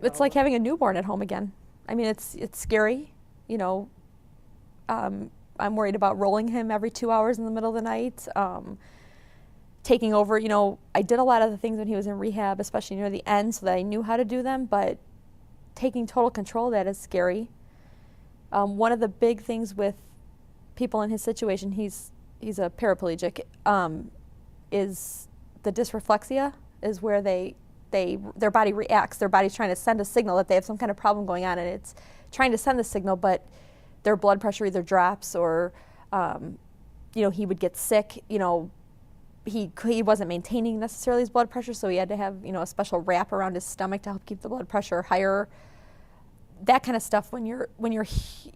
It's like having a newborn at home again. I mean, it's scary, you know. I'm worried about rolling him every 2 hours in the middle of the night, taking over. You know, I did a lot of the things when he was in rehab, especially near the end, so that I knew how to do them, but taking total control of that is scary. One of the big things with people in his situation, he's a paraplegic, is the dysreflexia, is where their body reacts. Their body's trying to send a signal that they have some kind of problem going on, and it's trying to send the signal, but their blood pressure either drops or, you know, he would get sick. You know, he wasn't maintaining necessarily his blood pressure, so he had to have, you know, a special wrap around his stomach to help keep the blood pressure higher. That kind of stuff, when you're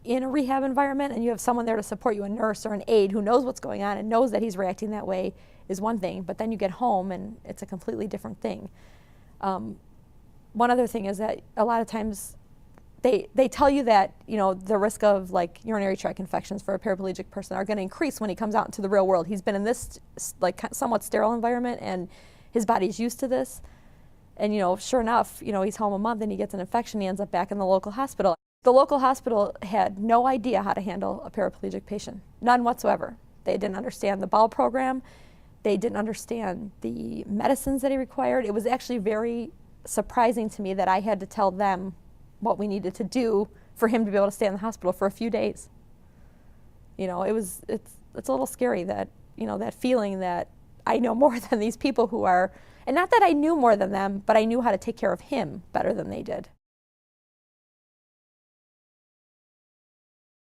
in a rehab environment and you have someone there to support you, a nurse or an aide who knows what's going on and knows that he's reacting that way, is one thing, but then you get home and it's a completely different thing. One other thing is that a lot of times they tell you that, you know, the risk of like urinary tract infections for a paraplegic person are going to increase when he comes out into the real world. He's been in this like somewhat sterile environment and his body's used to this. And, you know, sure enough, you know, he's home a month and he gets an infection, he ends up back in the local hospital. The local hospital had no idea how to handle a paraplegic patient, none whatsoever. They didn't understand the bowel program. They didn't understand the medicines that he required. It was actually very surprising to me that I had to tell them what we needed to do for him to be able to stay in the hospital for a few days. You know, it's a little scary that, you know, that feeling that I know more than these people who are, and not that I knew more than them, but I knew how to take care of him better than they did.